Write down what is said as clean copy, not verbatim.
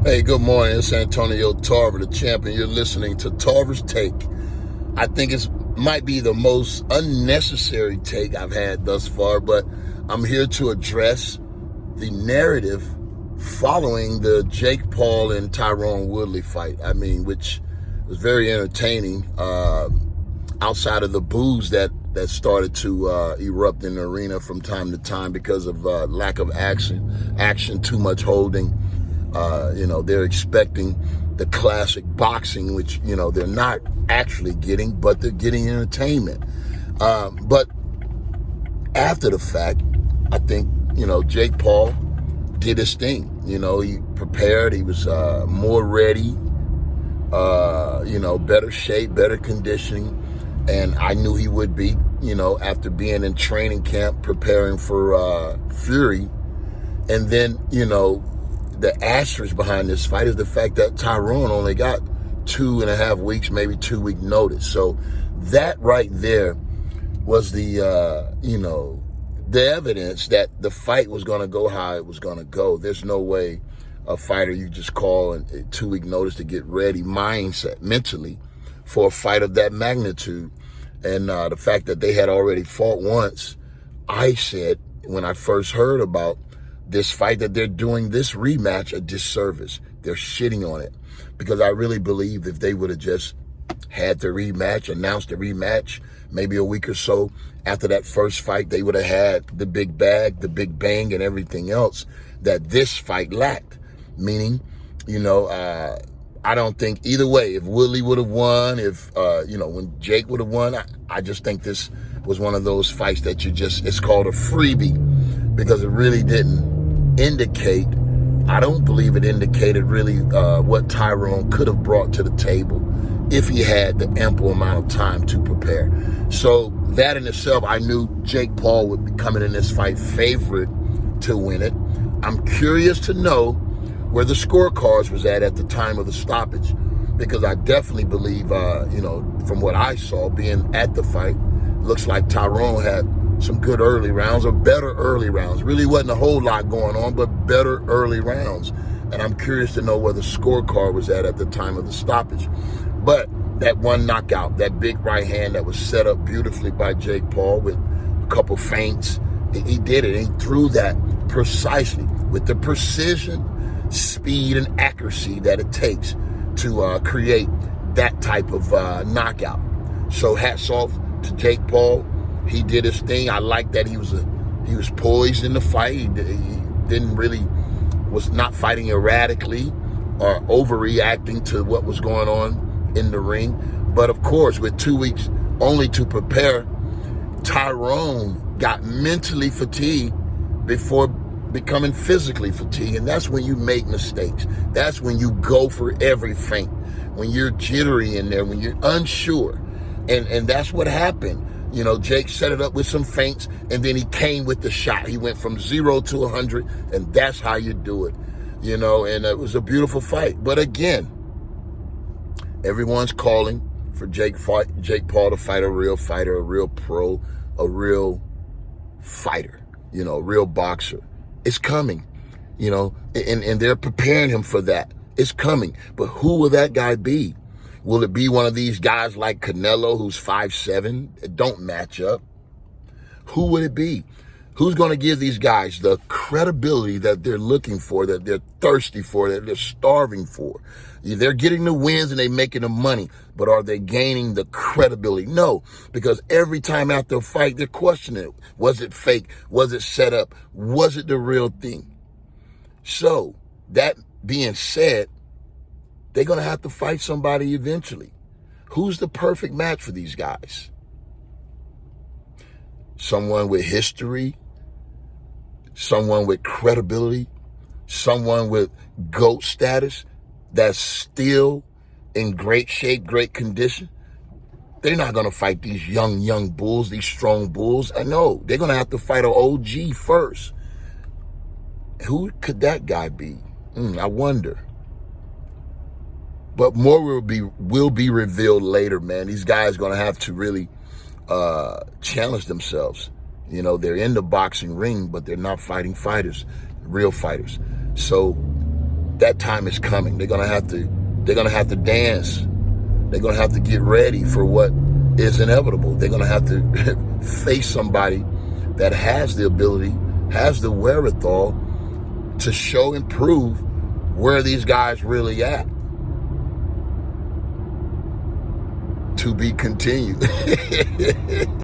Hey, good morning. It's Antonio Tarver, the champion. You're listening to Tarver's Take. I think it might be the most unnecessary take I've had thus far, but I'm here to address the narrative following the Jake Paul and Tyron Woodley fight. Which was very entertaining outside of the boos that started to erupt in the arena from time to time because of lack of action, too much holding. They're expecting the classic boxing, which, they're not actually getting, but they're getting entertainment. But after the fact, I think, Jake Paul did his thing. He prepared. He was more ready, better shape, better conditioning. And I knew he would be, after being in training camp, preparing for Fury. And then, the asterisk behind this fight is the fact that Tyron only got 2.5 weeks, maybe 2-week notice. So that right there was the evidence that the fight was going to go how it was going to go. There's no way a fighter you just call and 2-week notice to get ready mentally for a fight of that magnitude. And the fact that they had already fought once, I said when I first heard about this fight that they're doing this rematch a disservice. They're shitting on it because I really believe if they would have just had the rematch, announced the rematch, maybe a week or so after that first fight, they would have had the big bag, the big bang, and everything else that this fight lacked. Meaning, I don't think either way, if Woodley would have won, when Jake would have won, I just think this was one of those fights that it's called a freebie because it really didn't indicate, I don't believe it indicated really what Tyron could have brought to the table if he had the ample amount of time to prepare. So that in itself, I knew Jake Paul would be coming in this fight favorite to win it. I'm curious to know where the scorecards was at the time of the stoppage, because I definitely believe, from what I saw being at the fight, looks like Tyron had some good early rounds or better early rounds. Really wasn't a whole lot going on, but better early rounds. And I'm curious to know where the scorecard was at the time of the stoppage. But that one knockout, that big right hand that was set up beautifully by Jake Paul with a couple feints, he did it. And he threw that precisely with the precision, speed, and accuracy that it takes to create that type of knockout. So hats off to Jake Paul. He did his thing. I like that he was poised in the fight. He was not fighting erratically or overreacting to what was going on in the ring. But of course, with 2 weeks only to prepare, Tyron got mentally fatigued before becoming physically fatigued. And that's when you make mistakes. That's when you go for every feint, when you're jittery in there, when you're unsure. And that's what happened. Jake set it up with some feints, and then he came with the shot. He went from 0 to 100, and that's how you do it. And it was a beautiful fight. But again, everyone's calling for Jake Paul to fight a real fighter, a real pro, a real fighter, a real boxer. It's coming, and they're preparing him for that. It's coming. But who will that guy be? Will it be one of these guys like Canelo, who's 5'7"? It don't match up. Who would it be? Who's going to give these guys the credibility that they're looking for, that they're thirsty for, that they're starving for? They're getting the wins and they're making the money, but are they gaining the credibility? No, because every time after a fight, they're questioning it. Was it fake? Was it set up? Was it the real thing? So, that being said, they're going to have to fight somebody eventually. Who's the perfect match for these guys? Someone with history, someone with credibility, someone with GOAT status that's still in great shape, great condition. They're not going to fight these young bulls, these strong bulls. I know. They're going to have to fight an OG first. Who could that guy be? I wonder. But more will be revealed later, man. These guys are going to have to really challenge themselves. They're in the boxing ring, but they're not fighting fighters, real fighters. So that time is coming. They're gonna have to dance. They're gonna have to get ready for what is inevitable. They're gonna have to face somebody that has the ability, has the wherewithal to show and prove where these guys really at. To be continued.